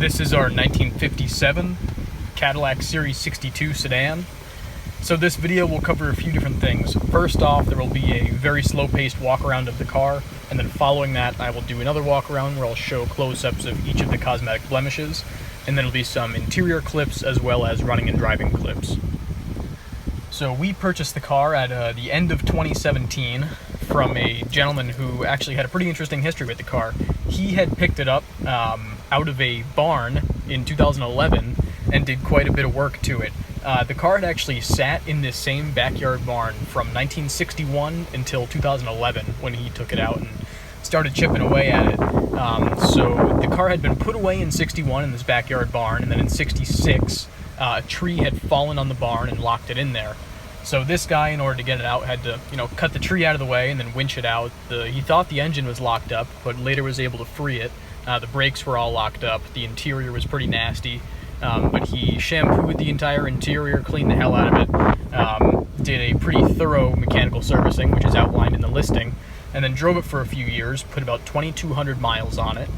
This is our 1957 Cadillac Series 62 sedan. So this video will cover a few different things. First off, there will be a very slow-paced walk-around of the car, and then following that I will do another walk-around where I'll show close-ups of each of the cosmetic blemishes, and then there'll be some interior clips as well as running and driving clips. So we purchased the car at the end of 2017 from a gentleman who actually had a pretty interesting history with the car. He had picked it up out of a barn in 2011 and did quite a bit of work to it. The car had actually sat in this same backyard barn from 1961 until 2011 when he took it out and started chipping away at it. So the car had been put away in 61 in this backyard barn, and then in 66 a tree had fallen on the barn and locked it in there. So this guy, in order to get it out, had to, cut the tree out of the way and then winch it out. He thought the engine was locked up, but later was able to free it. The brakes were all locked up. The interior was pretty nasty, but he shampooed the entire interior, cleaned the hell out of it, did a pretty thorough mechanical servicing, which is outlined in the listing, and then drove it for a few years, put about 2,200 miles on it.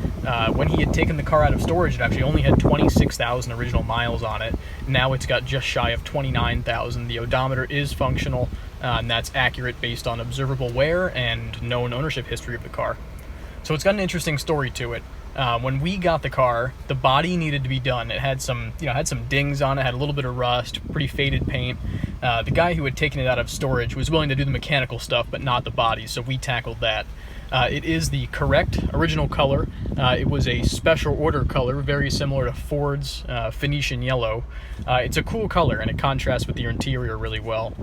When he had taken the car out of storage, it actually only had 26,000 original miles on it. Now it's got just shy of 29,000. The odometer is functional, and that's accurate based on observable wear and known ownership history of the car. So it's got an interesting story to it. When we got the car, the body needed to be done. It had some dings on it, had a little bit of rust, pretty faded paint. The guy who had taken it out of storage was willing to do the mechanical stuff, but not the body, so we tackled that. It is the correct original color. It was a special order color, very similar to Ford's Phoenician yellow. It's a cool color, and it contrasts with the interior really well.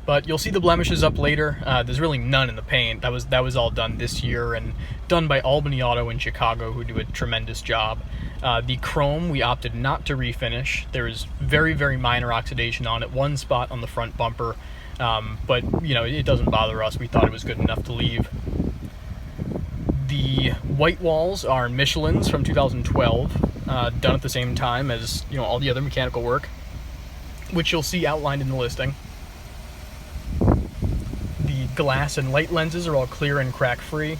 But you'll see the blemishes up later. There's really none in the paint. That was all done this year and done by Albany Auto in Chicago, who do a tremendous job. The chrome we opted not to refinish. There is very, very minor oxidation on it. One spot on the front bumper, but it doesn't bother us. We thought it was good enough to leave. The white walls are Michelin's from 2012, done at the same time as all the other mechanical work, which you'll see outlined in the listing. The glass and light lenses are all clear and crack-free.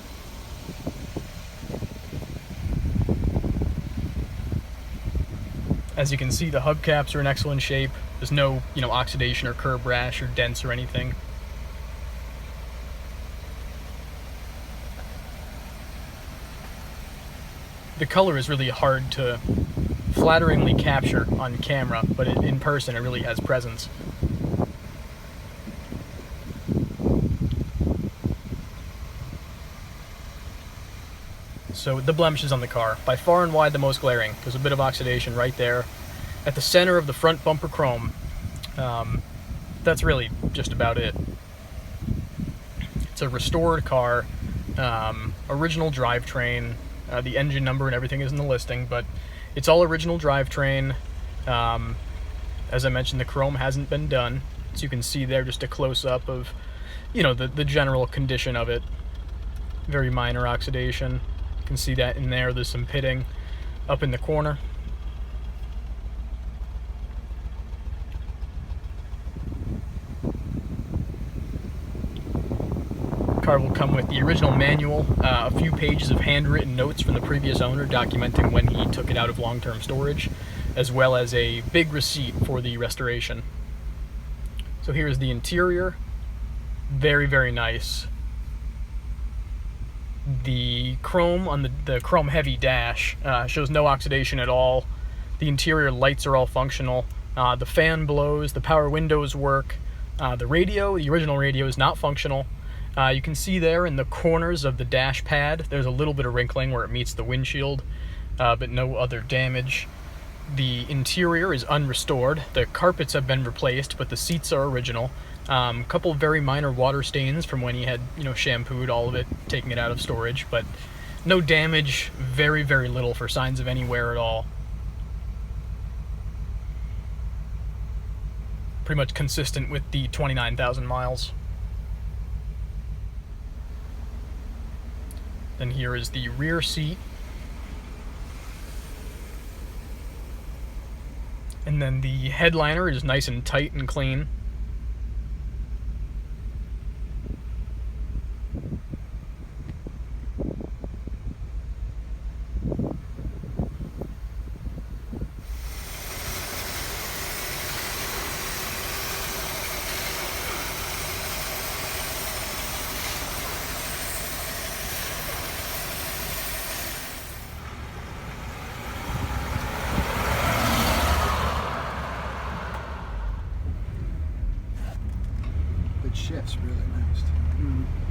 As you can see, the hubcaps are in excellent shape. There's no, oxidation or curb rash or dents or anything. The color is really hard to flatteringly capture on camera, but in person it really has presence. So the blemishes on the car, by far and wide the most glaring. There's a bit of oxidation right there at the center of the front bumper chrome. That's really just about it. It's a restored car, original drivetrain. The engine number and everything is in the listing, but it's all original drivetrain. As I mentioned, the chrome hasn't been done, so you can see there just a close-up of, the general condition of it. Very minor oxidation. You can see that in there. There's some pitting up in the corner. The car will come with the original manual, a few pages of handwritten notes from the previous owner documenting when he took it out of long-term storage, as well as a big receipt for the restoration. So here's the interior. Very, very nice. The chrome on the chrome heavy dash shows no oxidation at all. The interior lights are all functional. The fan blows, the power windows work. The original radio is not functional. You can see there in the corners of the dash pad, there's a little bit of wrinkling where it meets the windshield, but no other damage. The interior is unrestored. The carpets have been replaced, but the seats are original. A couple very minor water stains from when he had, shampooed all of it, taking it out of storage, but no damage, very, very little for signs of any wear at all. Pretty much consistent with the 29,000 miles. Then here is the rear seat. And then the headliner is nice and tight and clean. shift's really nice.